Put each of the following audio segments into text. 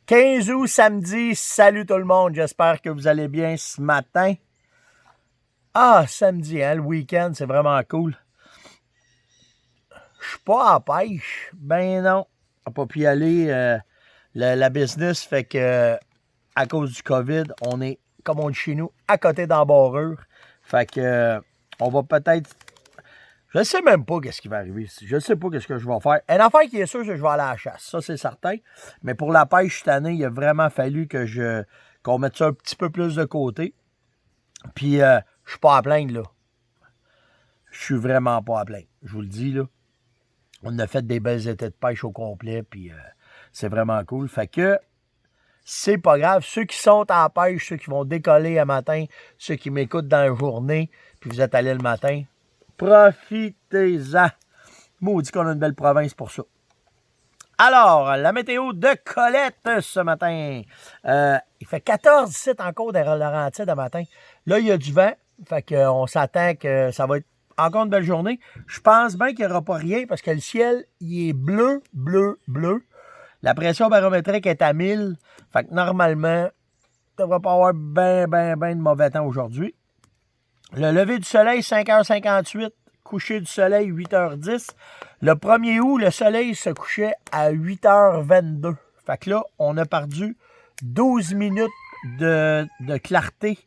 15 août, samedi. Salut tout le monde. J'espère que vous allez bien ce matin. Ah, samedi, hein, le week-end, c'est vraiment cool. Je suis pas en pêche. Ben non. On n'a pas pu y aller. La business fait que, à cause du COVID, on est, comme on dit chez nous, à côté d'embarrure. Fait que, on va peut-être... Je ne sais même pas qu'est-ce qui va arriver. Je ne sais pas qu'est-ce que je vais faire. Une affaire qui est sûre, c'est que je vais aller à la chasse. Ça, c'est certain. Mais pour la pêche cette année, il a vraiment fallu qu'on mette ça un petit peu plus de côté. Puis, je suis pas à plaindre, là. Je suis vraiment pas à plaindre. Je vous le dis, là. On a fait des belles étés de pêche au complet, puis c'est vraiment cool. Fait que, c'est pas grave. Ceux qui sont en pêche, ceux qui vont décoller un matin, ceux qui m'écoutent dans la journée, puis vous êtes allés le matin, profitez-en. Maudit qu'on a une belle province pour ça. Alors, la météo de Colette ce matin. Il fait 14 ici encore dans le Laurentides de matin. Là, il y a du vent. Fait qu'on s'attend que ça va être encore une belle journée. Je pense bien qu'il n'y aura pas rien parce que le ciel, il est bleu, bleu, bleu. La pression barométrique est à 1000. Fait que normalement, il ne devrait pas avoir ben de mauvais temps aujourd'hui. Le lever du soleil, 5h58. Coucher du soleil, 8h10. Le 1er août, le soleil se couchait à 8h22. Fait que là, on a perdu 12 minutes de clarté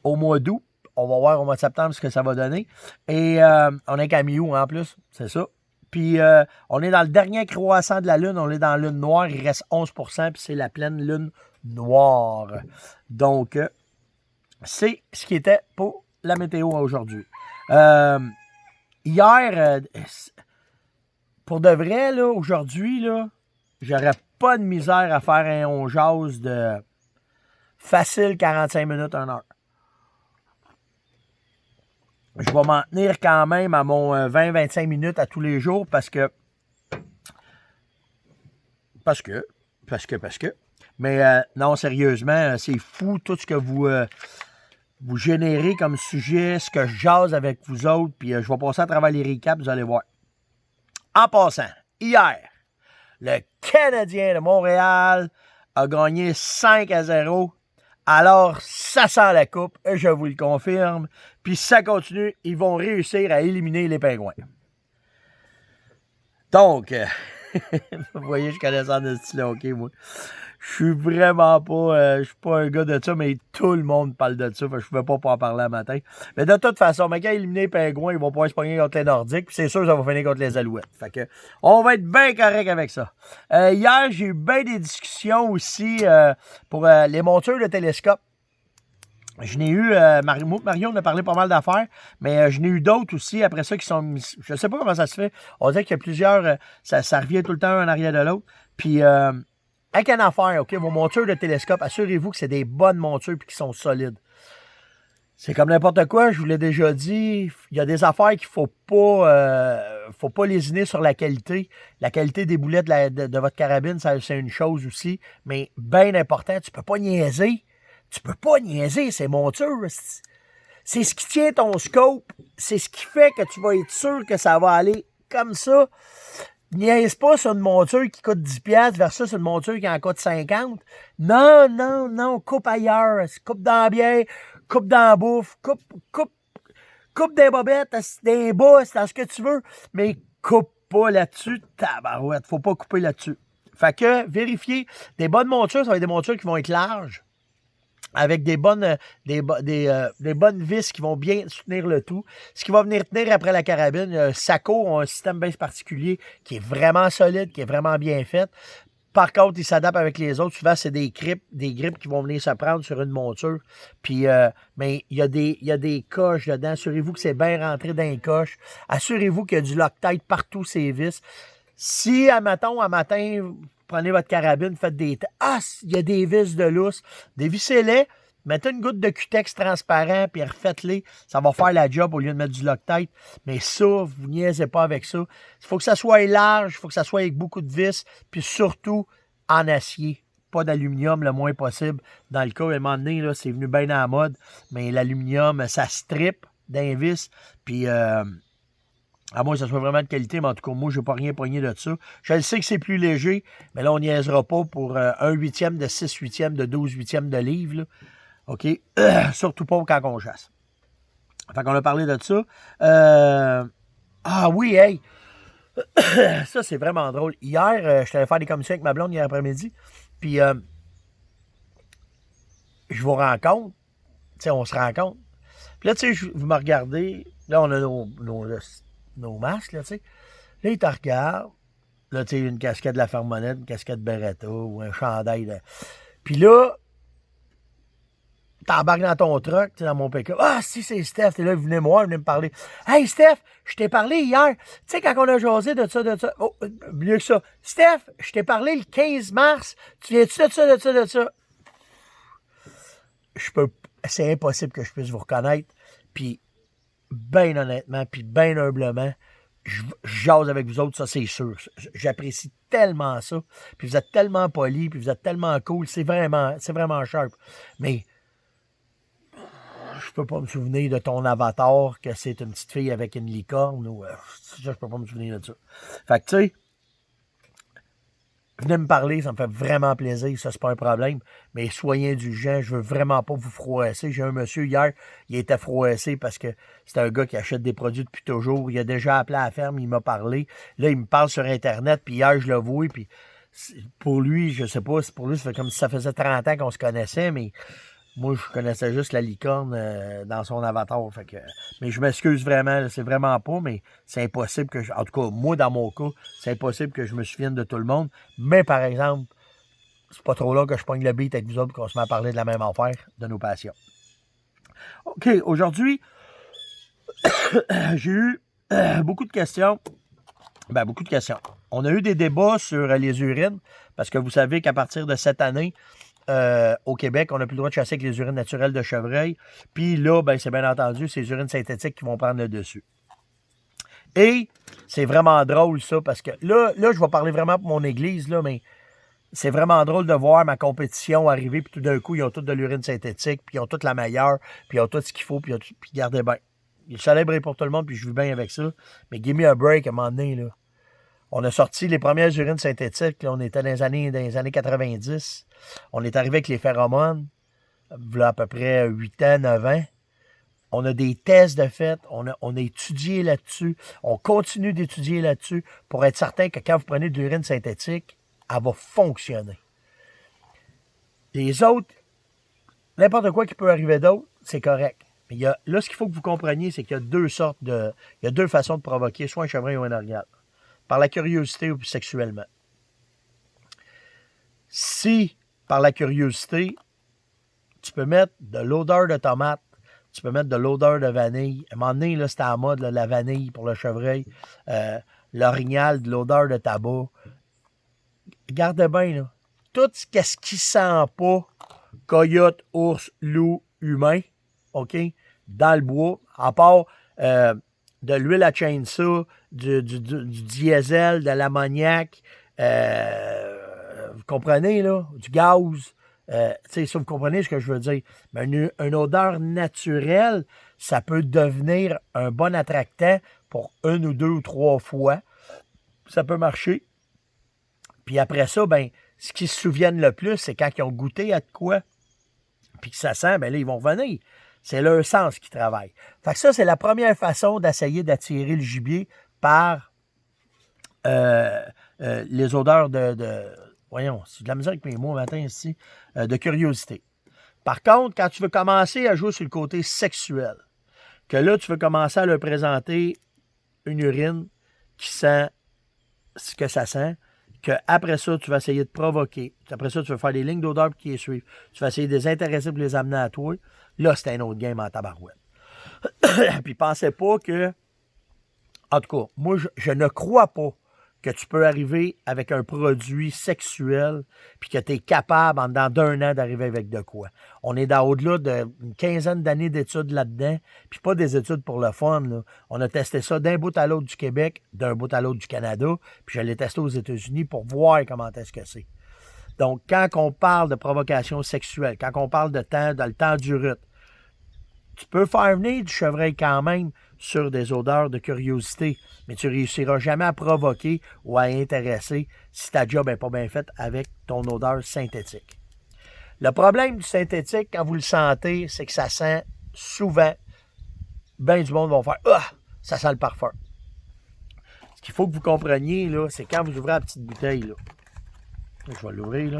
au mois d'août. On va voir au mois de septembre ce que ça va donner. Et on est qu'à mi-août en plus, c'est ça. Puis on est dans le dernier croissant de la Lune. On est dans la Lune noire. Il reste 11%, puis c'est la pleine Lune noire. Donc, c'est ce qui était pour la météo aujourd'hui. Hier, pour de vrai, là, aujourd'hui, là, j'aurais pas de misère à faire un on jase de facile 45 minutes, 1 heure. Je vais m'en tenir quand même à mon 20-25 minutes à tous les jours parce que. Mais non, sérieusement, c'est fou tout ce que vous générez comme sujet, ce que je jase avec vous autres, puis je vais passer à travers les recaps, vous allez voir. En passant, hier, le Canadien de Montréal a gagné 5-0. Alors, ça sent la coupe, je vous le confirme. Puis ça continue, ils vont réussir à éliminer les Pingouins. Donc, vous voyez, je connais ça de style hockey, moi. Je suis vraiment pas, je suis pas un gars de ça, mais tout le monde parle de ça, fait que je ne pouvais pas en parler un matin. Mais de toute façon, quand éliminer les Pingouins, ils vont pouvoir se pogner contre les Nordiques, puis c'est sûr que ça va finir contre les Alouettes. Fait que, on va être bien correct avec ça. Hier, j'ai eu bien des discussions aussi pour les montures de télescope. Je n'ai eu, Mario on a parlé pas mal d'affaires, mais je n'ai eu d'autres aussi après ça qui sont, je ne sais pas comment ça se fait. On dirait qu'il y a plusieurs, ça revient tout le temps un en arrière de l'autre. Puis, avec une affaire, OK, vos montures de télescope, assurez-vous que c'est des bonnes montures et qui sont solides. C'est comme n'importe quoi, je vous l'ai déjà dit, il y a des affaires qu'il faut pas lésiner sur la qualité. La qualité des boulettes de votre carabine, ça, c'est une chose aussi, mais bien important, tu peux pas niaiser. Tu peux pas niaiser ces montures. C'est ce qui tient ton scope. C'est ce qui fait que tu vas être sûr que ça va aller comme ça. Niaise pas sur une monture qui coûte 10$ versus une monture qui en coûte 50. Non. Coupe ailleurs. Coupe dans la bière, coupe dans la bouffe, coupe des bobettes, des bas, c'est dans ce que tu veux. Mais coupe pas là-dessus. Tabarouette, faut pas couper là-dessus. Fait que, vérifiez. Des bonnes montures, ça va être des montures qui vont être larges, avec des bonnes vis qui vont bien soutenir le tout. Ce qui va venir tenir après la carabine, Sako a un système bien particulier qui est vraiment solide, qui est vraiment bien fait. Par contre, il s'adapte avec les autres. Souvent, c'est des grippes qui vont venir se prendre sur une monture. Puis, mais il y a des coches dedans. Assurez-vous que c'est bien rentré dans les coches. Assurez-vous qu'il y a du Loctite partout ces vis. Si, à matin, prenez votre carabine, faites des... il y a des vis de lousse. Dévissez-les, mettez une goutte de cutex transparent, puis refaites-les. Ça va faire la job au lieu de mettre du Loctite. Mais ça, vous niaisez pas avec ça. Il faut que ça soit large, il faut que ça soit avec beaucoup de vis, puis surtout en acier. Pas d'aluminium le moins possible. Dans le cas, à un moment donné, là, c'est venu bien à la mode, mais l'aluminium, ça strip d'un vis, puis... À moins que ça soit vraiment de qualité, mais en tout cas, moi, je n'ai pas rien pogné de ça. Je le sais que c'est plus léger, mais là, on niaisera pas pour 1/8, de 6/8, de 12/8 de livre. Là. OK? Surtout pas quand on chasse. Fait qu'on a parlé de ça. Ah oui, hey! Ça, c'est vraiment drôle. Hier, je suis allé faire des commissions avec ma blonde hier après-midi. Puis, je vous rencontre. Tu sais, on se rencontre. Puis là, tu sais, vous me regardez. Là, on a nos masques, là, tu sais. Là, il te regarde. Là, tu sais, une casquette de la Farmonnette, une casquette Beretta ou un chandail. De... Puis là, t'embarques dans ton truck, tu sais, dans mon pick-up. Ah, si, c'est Steph. T'es là, il venait me parler. Hey, Steph, je t'ai parlé hier. Tu sais, quand on a jasé de ça. Oh, mieux que ça. Steph, je t'ai parlé le 15 mars. Tu viens-tu de ça? C'est impossible que je puisse vous reconnaître. Puis, bien honnêtement, puis bien humblement, je jase avec vous autres, ça c'est sûr. J'apprécie tellement ça. Puis vous êtes tellement polis, puis vous êtes tellement cool. C'est vraiment sharp. Mais je peux pas me souvenir de ton avatar, que c'est une petite fille avec une licorne. Ou je peux pas me souvenir de ça. Fait que tu sais, venez me parler, ça me fait vraiment plaisir, ça c'est pas un problème. Mais soyez indulgents, je veux vraiment pas vous froisser. J'ai un monsieur hier, il était froissé parce que c'est un gars qui achète des produits depuis toujours. Il a déjà appelé à la ferme, il m'a parlé. Là, il me parle sur Internet, puis hier, je le vois, puis pour lui, je sais pas, pour lui, ça fait comme si ça faisait 30 ans qu'on se connaissait, mais moi, je connaissais juste la licorne dans son avatar. Fait que, mais je m'excuse vraiment, c'est vraiment pas, mais c'est impossible que en tout cas, moi, dans mon cas, c'est impossible que je me souvienne de tout le monde. Mais par exemple, c'est pas trop là que je pogne le beat avec vous autres qu'on se met à parler de la même affaire, de nos passions. OK, aujourd'hui, j'ai eu beaucoup de questions. Ben, beaucoup de questions. On a eu des débats sur les urines, parce que vous savez qu'à partir de cette année, au Québec, on n'a plus le droit de chasser avec les urines naturelles de chevreuil. Puis là, ben, c'est bien entendu, c'est les urines synthétiques qui vont prendre le dessus. Et c'est vraiment drôle, ça, parce que là, je vais parler vraiment pour mon église, là, mais c'est vraiment drôle de voir ma compétition arriver, puis tout d'un coup, ils ont toute de l'urine synthétique, puis ils ont toute la meilleure, puis ils ont tout ce qu'il faut, puis gardez bien. Le soleil brille pour tout le monde, puis je vis bien avec ça. Mais give me a break à un moment donné, là. On a sorti les premières urines synthétiques. Là, on était dans les années 90. On est arrivé avec les phéromones. Là, à peu près 8 ans, 9 ans. On a des tests de fait. On a étudié là-dessus. On continue d'étudier là-dessus pour être certain que quand vous prenez de l'urine synthétique, elle va fonctionner. Les autres, n'importe quoi qui peut arriver d'autre, c'est correct. Mais là, ce qu'il faut que vous compreniez, c'est qu'il y a deux façons de provoquer soit un chevreuil ou un organe. Par la curiosité ou sexuellement. Si, par la curiosité, tu peux mettre de l'odeur de tomate, tu peux mettre de l'odeur de vanille. À un moment donné, là, c'était en mode là, la vanille pour le chevreuil, l'orignal, de l'odeur de tabac. Regardez bien, là. Tout ce qui sent pas coyote, ours, loup, humain, OK, dans le bois, à part de l'huile à chainsaw, du diesel, de l'ammoniac, vous comprenez, là, du gaz, ça, vous comprenez ce que je veux dire. Mais une odeur naturelle, ça peut devenir un bon attractant pour 1 ou 2 ou 3 fois. Ça peut marcher. Puis après ça, ben, ce qu'ils se souviennent le plus, c'est quand ils ont goûté à de quoi, puis que ça sent, ben là, ils vont revenir. C'est leur sens qui travaille. Fait que ça, c'est la première façon d'essayer d'attirer le gibier par les odeurs voyons, c'est de la misère avec mes mots matin ici, de curiosité. Par contre, quand tu veux commencer à jouer sur le côté sexuel, que là, tu veux commencer à leur présenter une urine qui sent ce que ça sent, qu'après ça, tu vas essayer de provoquer. Après ça, tu vas faire des lignes d'odeur qui les suivent. Tu vas essayer de les intéresser pour les amener à toi. Là, c'est un autre game en tabarouette. Puis pensez pas que... En tout cas, moi, je ne crois pas que tu peux arriver avec un produit sexuel puis que tu es capable, en dedans d'1 an, d'arriver avec de quoi. On est au-delà d'une quinzaine d'années d'études là-dedans, puis pas des études pour le fun, là. On a testé ça d'un bout à l'autre du Québec, d'un bout à l'autre du Canada, puis je l'ai testé aux États-Unis pour voir comment est-ce que c'est. Donc, quand on parle de provocation sexuelle, quand on parle de temps, dans le temps du rut, Tu peux faire venir du chevreuil quand même sur des odeurs de curiosité, mais tu ne réussiras jamais à provoquer ou à intéresser si ta job n'est pas bien faite avec ton odeur synthétique. Le problème du synthétique, quand vous le sentez, c'est que ça sent souvent, bien du monde vont faire « Ah! Ça sent le parfum ». Ce qu'il faut que vous compreniez, là, c'est quand vous ouvrez la petite bouteille, là. Je vais l'ouvrir, là.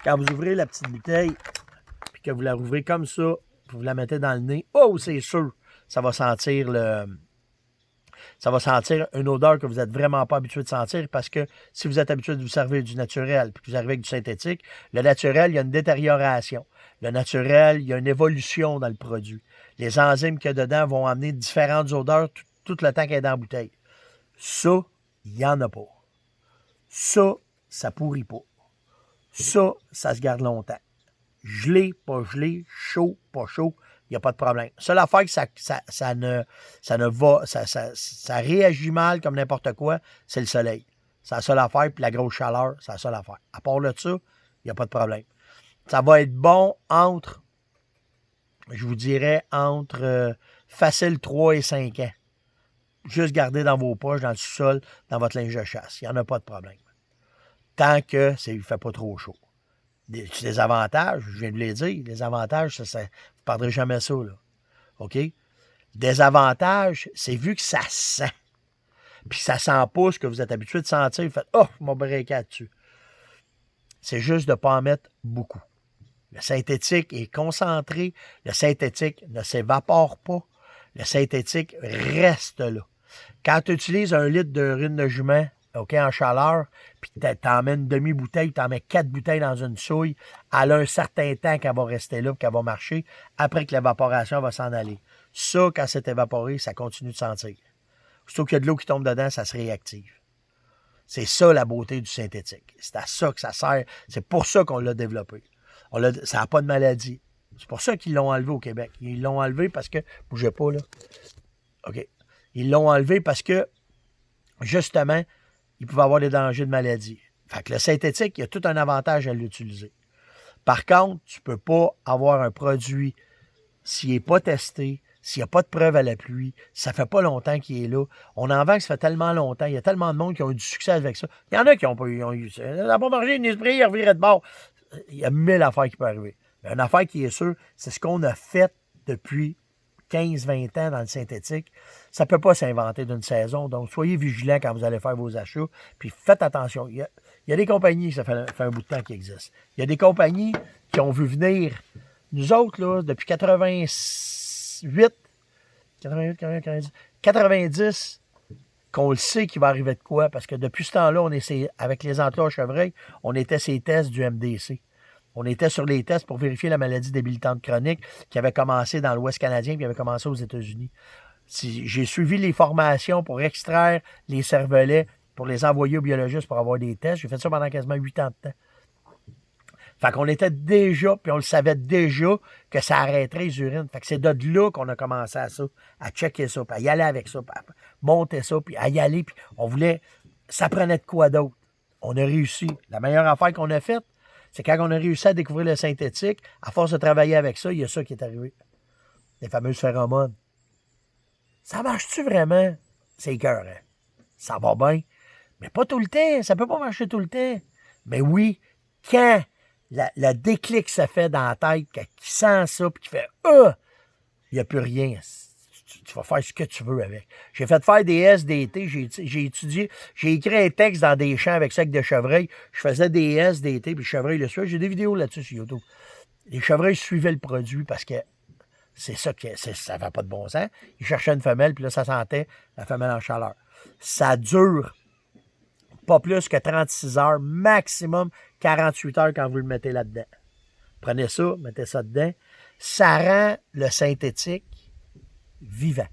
Quand vous ouvrez la petite bouteille, puis que vous la rouvrez comme ça, puis vous la mettez dans le nez, oh, c'est sûr, ça va sentir une odeur que vous n'êtes vraiment pas habitué de sentir parce que si vous êtes habitué de vous servir du naturel puis que vous arrivez avec du synthétique, le naturel, il y a une détérioration. Le naturel, il y a une évolution dans le produit. Les enzymes qu'il y a dedans vont amener différentes odeurs tout le temps qu'elle est dans la bouteille. Ça, il n'y en a pas. Ça pourrit pas. Ça se garde longtemps. Gelé, pas gelé, chaud, pas chaud, il n'y a pas de problème. Seule affaire que ça réagit mal comme n'importe quoi, c'est le soleil. C'est la seule affaire, puis la grosse chaleur, c'est la seule affaire. À part de ça, il n'y a pas de problème. Ça va être bon entre, je vous dirais, facile 3 et 5 ans. Juste garder dans vos poches, dans le sous-sol, dans votre linge de chasse. Il n'y en a pas de problème. Tant que ça ne fait pas trop chaud. Des avantages, je viens de les dire, les avantages, vous ne perdrez jamais ça, là. OK? Des avantages, c'est vu que ça sent. Puis ça sent pas ce que vous êtes habitué de sentir. Vous faites « Oh, mon briquet dessus. » C'est juste de ne pas en mettre beaucoup. Le synthétique est concentré. Le synthétique ne s'évapore pas. Le synthétique reste là. Quand tu utilises 1 litre d'urine de jument, OK, en chaleur, puis t'en mets une demi-bouteille, t'en mets 4 bouteilles dans une souille, elle a un certain temps qu'elle va rester là, puis qu'elle va marcher, après que l'évaporation va s'en aller. Ça, quand c'est évaporé, ça continue de sentir. Surtout qu'il y a de l'eau qui tombe dedans, ça se réactive. C'est ça la beauté du synthétique. C'est à ça que ça sert. C'est pour ça qu'on l'a développé. Ça n'a pas de maladie. C'est pour ça qu'ils l'ont enlevé au Québec. Ils l'ont enlevé parce que... Bougez pas, là. OK. Ils l'ont enlevé parce que, justement, il pouvait avoir des dangers de maladie. Fait que le synthétique, il y a tout un avantage à l'utiliser. Par contre, tu ne peux pas avoir un produit s'il n'est pas testé, s'il n'y a pas de preuve à la pluie, ça ne fait pas longtemps qu'il est là. On en vend que ça fait tellement longtemps. Il y a tellement de monde qui ont eu du succès avec ça. Il y en a qui ont pas eu. Ça n'a pas marché, une esprit, il revirait de bord. Il y a 1000 affaires qui peuvent arriver. Mais une affaire qui est sûre, c'est ce qu'on a fait depuis 15-20 ans dans le synthétique. Ça ne peut pas s'inventer d'une saison. Donc, soyez vigilants quand vous allez faire vos achats. Puis faites attention. Il y a des compagnies, ça fait un bout de temps qui existent. Il y a des compagnies qui ont vu venir. Nous autres, là, depuis 90, qu'on le sait qu'il va arriver de quoi. Parce que depuis ce temps-là, avec les emplois à Chevreuil, on était ces tests du MDC. On était sur les tests pour vérifier la maladie débilitante chronique qui avait commencé dans l'Ouest canadien et qui avait commencé aux États-Unis. J'ai suivi les formations pour extraire les cervelets, pour les envoyer aux biologistes pour avoir des tests. J'ai fait ça pendant quasiment 8 ans de temps. Fait qu'on était déjà, puis on le savait déjà, que ça arrêterait les urines. Fait que c'est de là qu'on a commencé à ça, à checker ça, puis à y aller avec ça, puis à monter ça, puis à y aller. Puis on voulait, ça prenait de quoi d'autre. On a réussi. La meilleure affaire qu'on a faite, c'est quand on a réussi à découvrir le synthétique, à force de travailler avec ça, il y a ça qui est arrivé. Les fameuses phéromones. Ça marche-tu vraiment? C'est écœurant. Ça va bien. Mais pas tout le temps. Ça peut pas marcher tout le temps. Mais oui, quand le déclic se fait dans la tête, qui sent ça, puis qui fait « il n'y a plus rien. » Tu vas faire ce que tu veux avec. J'ai fait faire des SDT, j'ai étudié, j'ai écrit un texte dans des champs avec ça, avec des chevreuils. Je faisais des SDT, puis le chevreuil le suivait. J'ai des vidéos là-dessus sur YouTube. Les chevreuils suivaient le produit parce que c'est ça que ça n'avait pas de bon sens. Ils cherchaient une femelle, puis là, ça sentait la femelle en chaleur. Ça dure pas plus que 36 heures, maximum 48 heures quand vous le mettez là-dedans. Prenez ça, mettez ça dedans. Ça rend le synthétique vivant.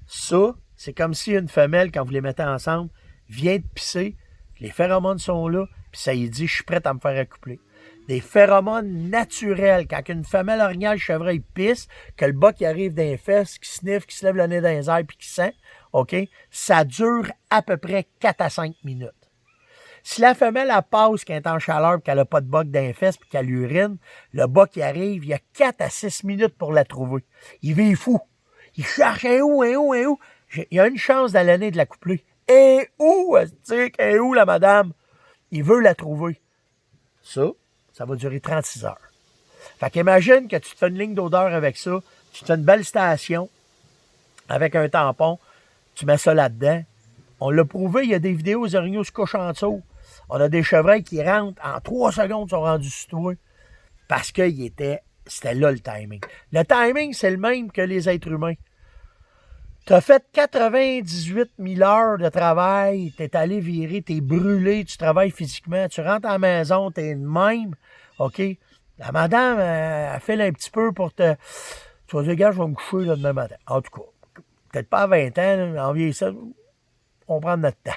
Ça, c'est comme si une femelle, quand vous les mettez ensemble, vient de pisser, les phéromones sont là, puis ça y dit « je suis prête à me faire accoupler ». Des phéromones naturels. Quand une femelle orignale chevreuil pisse, que le bas qui arrive dans les fesses, qui sniffe, qui se lève le nez dans les airs puis qui sent, OK, ça dure à peu près 4 à 5 minutes. Si la femelle, elle passe, qu'elle est en chaleur, puis qu'elle n'a pas de boc dans les fesses, puis qu'elle urine, le boc, il arrive, il y a 4 à 6 minutes pour la trouver. Il vit fou. Il cherche un où. Il y a une chance d'aller de la coupler. Et où, est où la madame? Il veut la trouver. Ça va durer 36 heures. Fait qu'imagine que tu te fais une ligne d'odeur avec ça, tu te fais une belle station avec un tampon, tu mets ça là-dedans. On l'a prouvé, il y a des vidéos, les orignaux se couchent en dessous. On a des chevreuils qui rentrent, en 3 secondes, sont rendus sur toi. Parce que c'était là le timing. Le timing, c'est le même que les êtres humains. Tu as fait 98 000 heures de travail, tu es allé virer, tu es brûlé, tu travailles physiquement, tu rentres à la maison, tu es de même, OK? La madame, elle file un petit peu pour te... Tu vas dire, gars, je vais me coucher là, demain matin. En tout cas, peut-être pas à 20 ans, là, en vieillissant, on prend notre temps.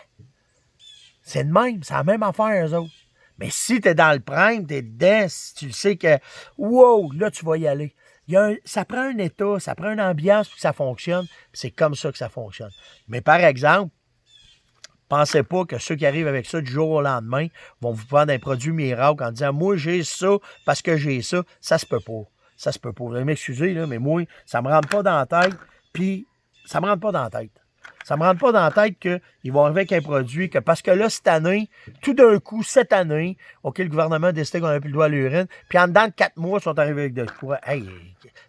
C'est de même, c'est la même affaire, eux autres. Mais si tu es dans le prime, tu es dedans, si tu le sais que, wow, là, tu vas y aller. Ça prend un état, ça prend une ambiance pour que ça fonctionne. C'est comme ça que ça fonctionne. Mais par exemple, pensez pas que ceux qui arrivent avec ça du jour au lendemain vont vous prendre un produit miracle en disant « Moi, j'ai ça parce que j'ai ça. » Ça se peut pas. Ça se peut pas. Vous allez m'excuser, là, mais moi, ça me rentre pas dans la tête. Puis, ça me rentre pas dans la tête. Ça me rentre pas dans la tête qu'ils vont arriver avec un produit que parce que là, cette année, tout d'un coup, cette année, OK, le gouvernement a décidé qu'on n'avait plus le droit à l'urine, puis en dedans de 4 mois, ils sont arrivés avec de quoi. Hey,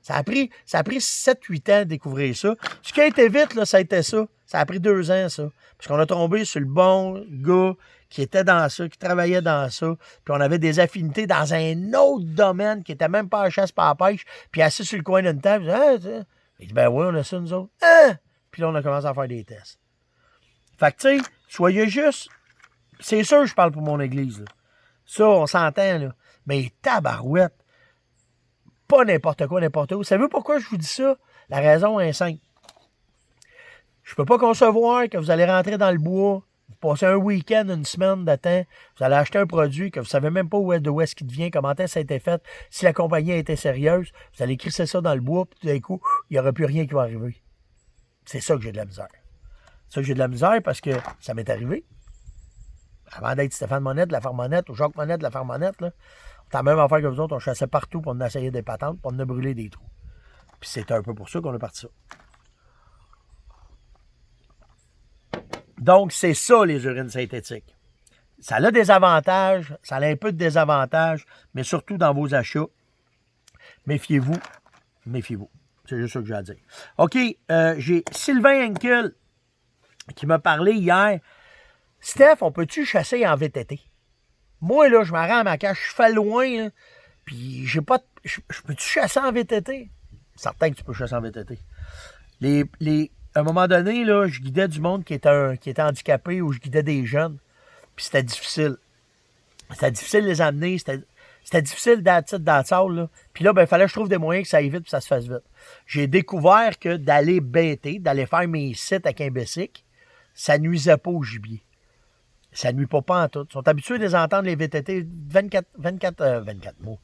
ça a pris 7-8 ans de découvrir ça. Ce qui a été vite, là, ça a été ça. Ça a pris 2 ans, ça. Parce qu'on a tombé sur le bon gars qui était dans ça, qui travaillait dans ça, puis on avait des affinités dans un autre domaine qui était même pas à la chasse, pas à la pêche, puis assis sur le coin d'une table, il dit, ben oui, on a ça, nous autres. Puis là, on a commencé à faire des tests. Fait que, tu sais, soyez juste... C'est sûr, je parle pour mon église, là. Ça, on s'entend, là. Mais tabarouette, pas n'importe quoi, n'importe où. Vous savez pourquoi je vous dis ça? La raison est simple. Je peux pas concevoir que vous allez rentrer dans le bois, vous passez un week-end, une semaine de temps, vous allez acheter un produit que vous savez même pas d'où est-ce qu'il vient, comment ça a été fait, si la compagnie a été sérieuse, vous allez crisser ça dans le bois, puis tout d'un coup, il n'y aura plus rien qui va arriver. C'est ça que j'ai de la misère. C'est ça que j'ai de la misère parce que ça m'est arrivé. Avant d'être Stéphane Monette de la Ferme Monette ou Jacques Monette de la Ferme Monette, là, on a la même affaire que vous autres, on chassait partout pour nous essayer des patentes, pour nous brûler des trous. Puis c'est un peu pour ça qu'on a parti ça. Donc, c'est ça, les urines synthétiques. Ça a des avantages, ça a un peu de désavantages, mais surtout dans vos achats. Méfiez-vous. Méfiez-vous. C'est juste ça que j'ai à dire. OK, j'ai Sylvain Henkel qui m'a parlé hier. Steph, on peut-tu chasser en VTT? Moi, là, je me rends à ma cache, je fais loin, là, puis j'ai pas... Je peux-tu chasser en VTT? Certain que tu peux chasser en VTT. À un moment donné, là, je guidais du monde qui était handicapé ou je guidais des jeunes, puis c'était difficile. C'était difficile de les amener, c'était difficile d'attirer, là. Puis là, ben, il fallait que je trouve des moyens que ça aille vite et que ça se fasse vite. J'ai découvert que d'aller bêter, d'aller faire mes sites avec un bicycle, ça nuisait pas au gibier. Ça nuit pas en tout. Ils sont habitués de les entendre, les VTT, 24 mois.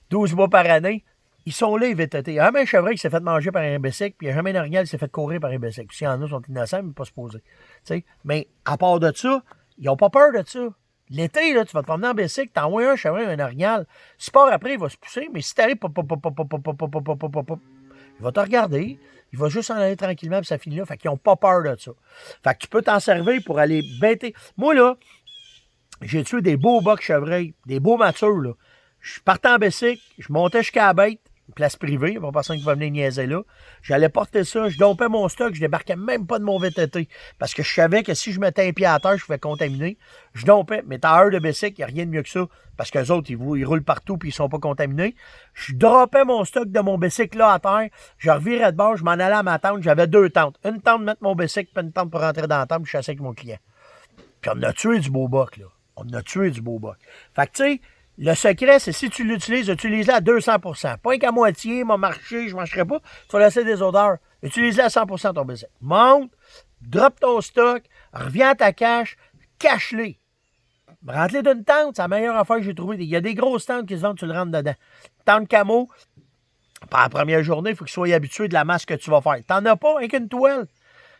12 mois par année. Ils sont là, les VTT. Il y a même un chevreuil qui s'est fait manger par un bicycle, puis il n'y a jamais un orignal qui s'est fait courir par un bicycle. Puis s'il y en a, ils sont innocents, mais pas supposés. T'sais? Mais à part de ça, ils n'ont pas peur de ça. L'été, là, tu vas te promener en bicycle, t'envoies un chevreuil, un orignal. Si part après, il va se pousser, mais si t'arrives, il va te regarder, il va juste en aller tranquillement, puis ça finit là. Fait qu'ils n'ont pas peur de ça. Fait que tu peux t'en servir pour aller bêter. Moi, là, j'ai tué des beaux bocs chevreuils, des beaux matures, là. Je partais en bicycle, je montais jusqu'à la bête, une place privée, il n'y a pas personne qui va venir niaiser là. J'allais porter ça, je dompais mon stock, je débarquais même pas de mon VTT. Parce que je savais que si je mettais un pied à terre, je pouvais contaminer. Je dompais, mais à heure de bicycle, il n'y a rien de mieux que ça. Parce qu'eux autres, ils roulent partout puis ils sont pas contaminés. Je dropais mon stock de mon bicycle là à terre, je revirais de bord, je m'en allais à ma tente, j'avais 2 tentes. Une tente pour mettre mon bicycle, puis une tente pour rentrer dans la tente, puis chasser avec mon client. Puis on a tué du beau boc, là. On a tué du beau boc. Fait que tu sais, le secret, c'est si tu l'utilises, utilise-le à 200%. Pas qu'à moitié, m'a marché, je ne marcherai pas. Tu vas laisser des odeurs. Utilise-le à 100% ton bicycle. Monte, drop ton stock, reviens à ta cache, cache-les. Rentre-les d'une tente, c'est la meilleure affaire que j'ai trouvée. Il y a des grosses tentes qui se vendent, tu le rentres dedans. Tente camo, par la première journée, il faut qu'il soit habitué de la masse que tu vas faire. T'en as pas, avec une toile.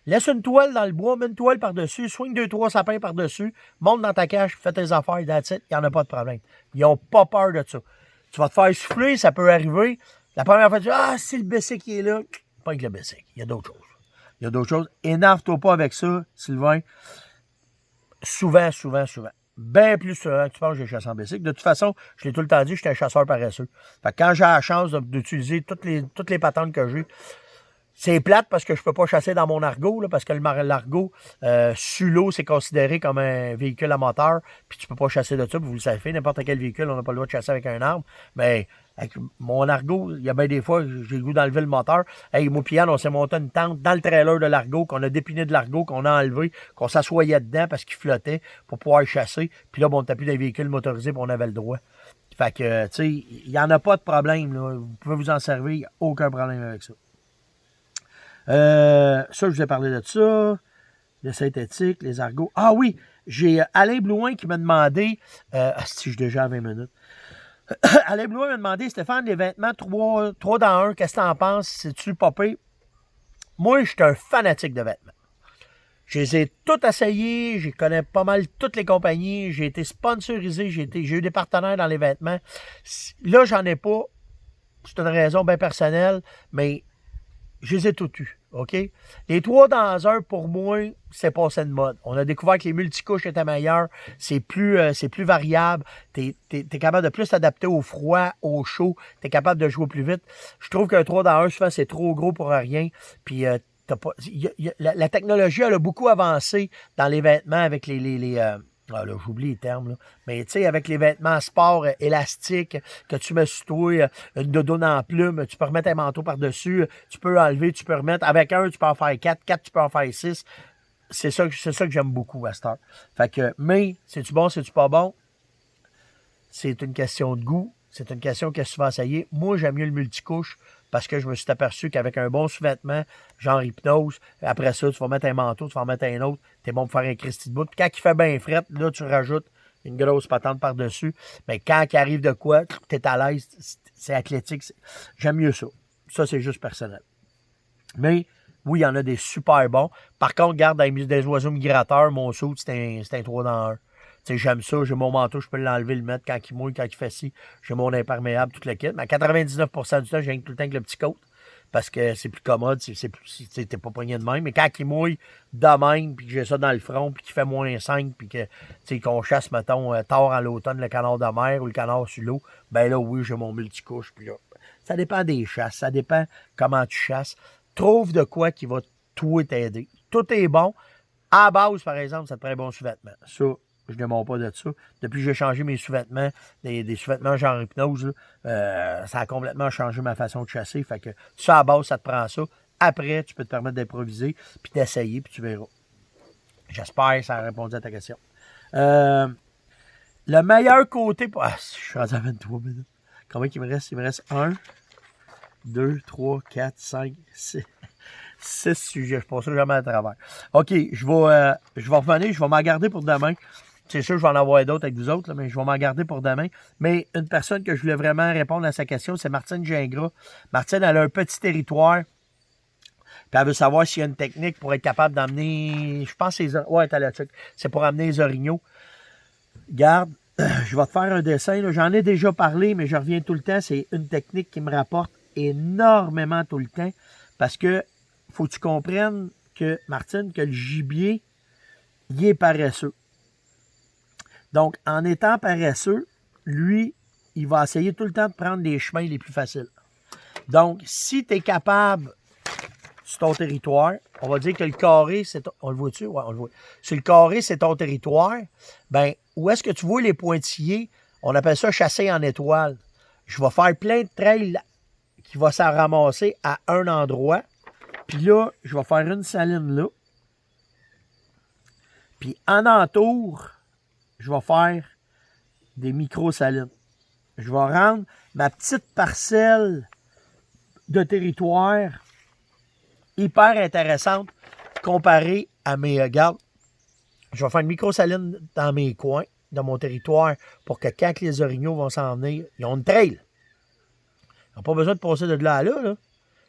Laisse une toile dans le bois, mets une toile par-dessus, soigne 2-3 sapins par-dessus, monte dans ta cache, fais tes affaires, that's it, il n'y en a pas de problème. Ils n'ont pas peur de ça. Tu vas te faire souffler, ça peut arriver. La première fois, tu dis, ah, c'est le Bessic qui est là. Pas avec le Bessic, il y a d'autres choses. Il y a d'autres choses. Énerve-toi pas avec ça, Sylvain. Souvent. Bien plus souvent que tu penses que j'ai chassé en Bessic. De toute façon, je l'ai tout le temps dit, je suis un chasseur paresseux. Fait que quand j'ai la chance d'utiliser toutes les patentes que j'ai, c'est plate parce que je ne peux pas chasser dans mon argot, là, parce que l'argot, sur l'eau, c'est considéré comme un véhicule à moteur, puis tu ne peux pas chasser de ça, puis vous le savez, n'importe quel véhicule, on n'a pas le droit de chasser avec un arme. Mais avec mon argot, il y a bien des fois, j'ai le goût d'enlever le moteur. Hey, moi et Yann, on s'est monté une tente dans le trailer de l'argot, qu'on a dépiné de l'argot, qu'on a enlevé, qu'on s'assoyait dedans parce qu'il flottait pour pouvoir chasser. Puis là, bon, on n'était plus des véhicules motorisés, puis on avait le droit. Fait que, tu sais, il n'y en a pas de problème, là. Vous pouvez vous en servir, il n'y a aucun problème avec ça. Ça, je vous ai parlé de ça. Le synthétique, les argots. Ah oui, j'ai Alain Blouin qui m'a demandé. Si je suis déjà à 20 minutes. Alain Blouin m'a demandé, Stéphane, les vêtements 3 dans 1, qu'est-ce que t'en penses? C'est-tu popé? Moi, je suis un fanatique de vêtements. Je les ai tous essayés, je connais pas mal toutes les compagnies, j'ai été sponsorisé, j'ai eu des partenaires dans les vêtements. Là, j'en ai pas. C'est une raison bien personnelle, mais je les ai tous eus. OK? Les 3 dans 1, pour moi, c'est passé de mode. On a découvert que les multicouches étaient meilleurs. C'est plus variable. T'es capable de plus t'adapter au froid, au chaud. T'es capable de jouer plus vite. Je trouve qu'un 3 dans 1, souvent, c'est trop gros pour rien. Puis, la technologie, elle a beaucoup avancé dans les vêtements avec ah là, j'oublie les termes, là. Mais tu sais, avec les vêtements sport élastiques que tu mets sur toi, une doudoune en plume, tu peux remettre un manteau par-dessus, tu peux enlever, tu peux remettre. Avec un, tu peux en faire 4, tu peux en faire 6. C'est ça que j'aime beaucoup à cette heure. Fait que, mais, c'est-tu bon, c'est-tu pas bon? C'est une question de goût. C'est une question qu'est-ce que tu vas essayer. Moi, j'aime mieux le multicouche parce que je me suis aperçu qu'avec un bon sous-vêtement, genre hypnose, après ça, tu vas mettre un manteau, tu vas en mettre un autre, t'es bon pour faire un Christy de bout. Puis quand il fait bien fret, là, tu rajoutes une grosse patente par-dessus. Mais quand il arrive de quoi, t'es à l'aise, c'est athlétique. J'aime mieux ça. Ça, c'est juste personnel. Mais, oui, il y en a des super bons. Par contre, regarde, dans des oiseaux migrateurs, mon saut, c'est un 3 dans 1. Tu sais, j'aime ça, j'ai mon manteau, je peux l'enlever, le mettre quand il mouille, quand il fait ci. J'ai mon imperméable, tout le kit. Mais à 99% du temps, j'ai tout le temps avec le petit coat. Parce que c'est plus commode, t'es pas poigné de même. Mais quand il mouille de même, puis que j'ai ça dans le front, puis qu'il fait -5, puis que qu'on chasse, mettons, tard en l'automne, le canard de mer ou le canard sur l'eau, ben là, oui, j'ai mon multicouche. Puis là, ça dépend des chasses, ça dépend comment tu chasses. Trouve de quoi qui va tout t'aider. Tout est bon. À la base, par exemple, ça te prend un bon sous-vêtement. Ça, je ne demande pas de ça. Depuis que j'ai changé mes sous-vêtements, des sous-vêtements genre hypnose, là, ça a complètement changé ma façon de chasser. Fait que ça, à la base, ça te prend ça. Après, tu peux te permettre d'improviser, puis d'essayer, puis tu verras. J'espère que ça a répondu à ta question. Le meilleur côté... Ah, je suis rendu à 23 minutes. Combien il me reste? Il me reste 1, 2, 3, 4, 5, 6... 6 sujets. Je passe ça jamais à travers. OK, je vais revenir. Je vais m'en garder pour demain. C'est sûr, je vais en avoir d'autres avec vous autres, là, mais je vais m'en garder pour demain. Mais une personne que je voulais vraiment répondre à sa question, c'est Martine Gingras. Martine, elle a un petit territoire. Puis elle veut savoir s'il y a une technique pour être capable d'emmener... Je pense que c'est pour amener les orignaux. Regarde, je vais te faire un dessin. Là. J'en ai déjà parlé, mais je reviens tout le temps. C'est une technique qui me rapporte énormément tout le temps. Parce que faut que tu comprennes que, Martine, que le gibier, il est paresseux. Donc, en étant paresseux, lui, il va essayer tout le temps de prendre les chemins les plus faciles. Donc, si tu es capable, sur ton territoire, on va dire que le carré, c'est ton... On le voit-tu? Oui, on le voit. Sur le carré, c'est ton territoire. Ben, où est-ce que tu vois les pointillés? On appelle ça chasser en étoile. Je vais faire plein de trails qui vont s'en ramasser à un endroit. Puis là, je vais faire une saline là. Puis en entour, je vais faire des micro-salines. Je vais rendre ma petite parcelle de territoire hyper intéressante comparée à mes gardes. Je vais faire une micro-saline dans mes coins, dans mon territoire, pour que quand les orignaux vont s'en venir, ils ont une trail. Ils n'ont pas besoin de passer de là à là, là.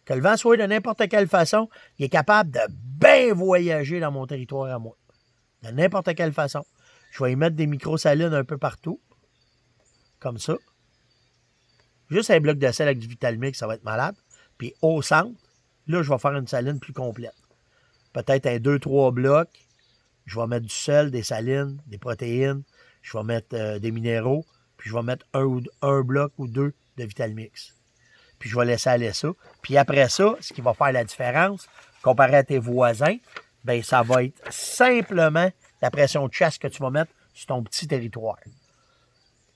Que le vent soit de n'importe quelle façon, il est capable de bien voyager dans mon territoire à moi. De n'importe quelle façon. Je vais y mettre des micro-salines un peu partout. Comme ça. Juste un bloc de sel avec du Vitalmix, ça va être malade. Puis au centre, là, je vais faire une saline plus complète. Peut-être un 2-3 blocs. Je vais mettre du sel, des salines, des protéines. Je vais mettre des minéraux. Puis je vais mettre un bloc ou 2 de Vitalmix. Puis je vais laisser aller ça. Puis après ça, ce qui va faire la différence, comparé à tes voisins, bien, ça va être simplement la pression de chasse que tu vas mettre sur ton petit territoire.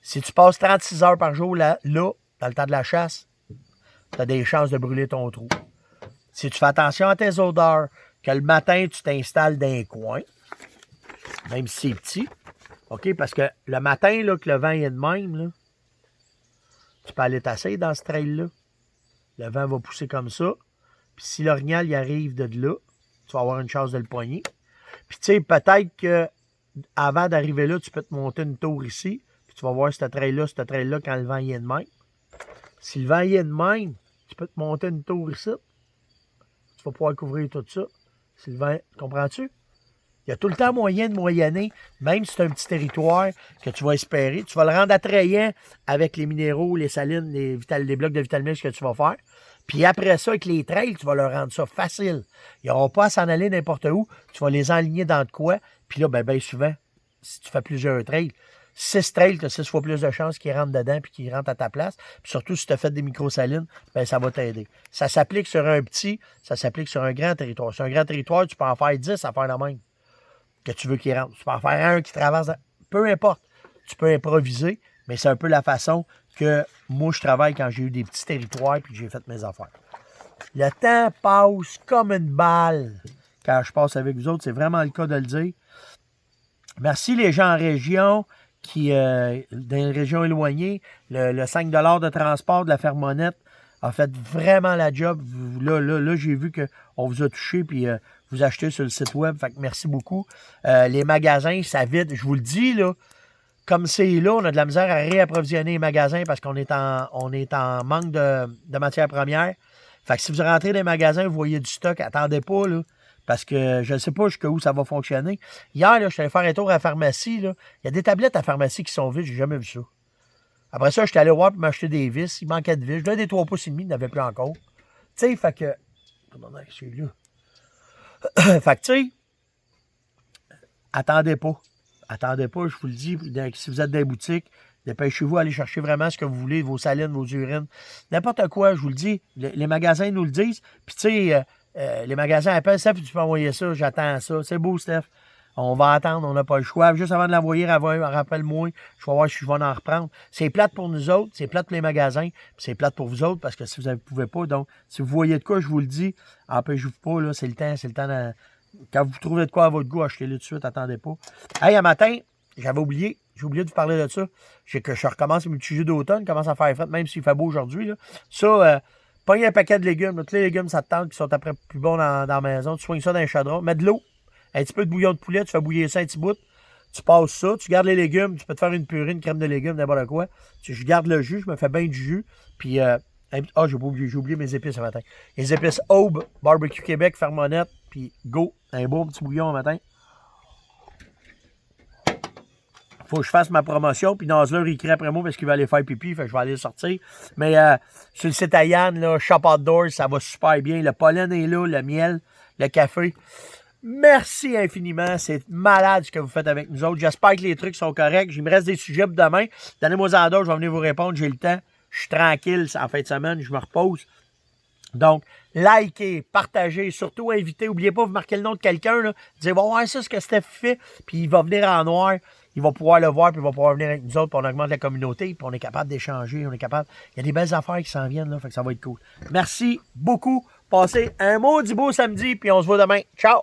Si tu passes 36 heures par jour là dans le temps de la chasse, tu as des chances de brûler ton trou. Si tu fais attention à tes odeurs, que le matin, tu t'installes dans un coin, même si c'est petit, OK? Parce que le matin, là, que le vent est de même, là, tu peux aller t'asseoir dans ce trail-là. Le vent va pousser comme ça. Puis si l'orignal il arrive de là, tu vas avoir une chance de le poigner. Puis tu sais, peut-être que avant d'arriver là, tu peux te monter une tour ici. Puis tu vas voir ce trail-là, quand le vent y est de même. Si le vent y est de même, tu peux te monter une tour ici. Tu vas pouvoir couvrir tout ça. Si le vent, comprends-tu? Il y a tout le temps moyen de moyenner, même si c'est un petit territoire que tu vas espérer. Tu vas le rendre attrayant avec les minéraux, les salines, les blocs de Vitalmix que tu vas faire. Puis après ça, avec les trails, tu vas leur rendre ça facile. Ils n'auront pas à s'en aller n'importe où. Tu vas les enligner dans de quoi. Puis là, bien souvent, si tu fais plusieurs trails, 6 trails, tu as 6 fois plus de chances qu'ils rentrent dedans puis qu'ils rentrent à ta place. Puis surtout, si tu as fait des microsalines, bien, ça va t'aider. Ça s'applique sur un petit, ça s'applique sur un grand territoire. Sur un grand territoire, tu peux en faire 10 à faire la même que tu veux qu'il rentre. Tu peux en faire un qui traverse, peu importe. Tu peux improviser, mais c'est un peu la façon que moi, je travaille quand j'ai eu des petits territoires puis que j'ai fait mes affaires. Le temps passe comme une balle quand je passe avec vous autres. C'est vraiment le cas de le dire. Merci les gens en région, dans les régions éloignées. Le 5 $ de transport de la Fermonnette a fait vraiment la job. Là j'ai vu qu'on vous a touché puis vous achetez sur le site web. Fait que merci beaucoup. Les magasins, ça vide. Je vous le dis, là, comme c'est là, on a de la misère à réapprovisionner les magasins parce qu'on est en manque de matières premières. Fait que si vous rentrez dans les magasins, vous voyez du stock, attendez pas, là. Parce que je ne sais pas jusqu'où ça va fonctionner. Hier, là, je suis allé faire un tour à la pharmacie. Là. Il y a des tablettes à la pharmacie qui sont vides. J'ai jamais vu ça. Après ça, je suis allé voir pour m'acheter des vis. Il manquait de vis. Je donnais des 3,5 pouces, il n'y en avait plus encore. Tu sais, fait que... Comment c'est celui-là? Fait que, tu sais, attendez pas. Attendez pas, je vous le dis. Si vous êtes dans les boutiques, dépêchez-vous à aller chercher vraiment ce que vous voulez, vos salines, vos urines. N'importe quoi, je vous le dis. Les magasins nous le disent. Puis, tu sais... les magasins appellent, Steph, tu peux envoyer ça, j'attends ça. C'est beau, Steph. On va attendre, on n'a pas le choix. Juste avant de l'envoyer, rappelle-moi, je vais voir si je vais en reprendre. C'est plate pour nous autres, c'est plate pour les magasins, puis c'est plate pour vous autres, parce que si vous ne pouvez pas, donc, si vous voyez de quoi, je vous le dis, empêchez-vous pas, là, c'est le temps de... Quand vous trouvez de quoi à votre goût, achetez-le tout de suite, attendez pas. Hey, un matin, j'ai oublié de vous parler de ça. Je recommence mes petits jus d'automne, commence à faire fête, même s'il fait beau aujourd'hui, là. Ça, pogne un paquet de légumes. Tous les légumes, ça te tente, qui sont après plus bons dans la maison. Tu soignes ça dans un chaudron. Mets de l'eau, un petit peu de bouillon de poulet, tu fais bouillir ça un petit bout. Tu passes ça, tu gardes les légumes. Tu peux te faire une purée, une crème de légumes, n'importe quoi. Je garde le jus, je me fais bien du jus. Puis, j'ai oublié mes épices ce matin. Les épices Aube, Barbecue Québec, Fermonnette, puis go. Un beau petit bouillon le matin. Faut que je fasse ma promotion, puis Nazler, il crie après moi parce qu'il va aller faire pipi, fait que je vais aller le sortir. Mais sur le site à Yann, là, Shop Outdoors, ça va super bien. Le pollen est là, le miel, le café. Merci infiniment. C'est malade ce que vous faites avec nous autres. J'espère que les trucs sont corrects. Il me reste des sujets pour demain. Donnez-moi en d'autres, je vais venir vous répondre. J'ai le temps. Je suis tranquille en fin de semaine, je me repose. Donc, likez, partagez, surtout invitez. N'oubliez pas, vous marquez le nom de quelqu'un. Dites, bon, ouais, ça, c'est ce que Steph fait. Puis il va venir en noir. Il va pouvoir le voir, puis il va pouvoir venir avec nous autres, puis on augmente la communauté, puis on est capable d'échanger, on est capable... Il y a des belles affaires qui s'en viennent, là, fait que ça va être cool. Merci beaucoup. Passez un maudit beau samedi, puis on se voit demain. Ciao!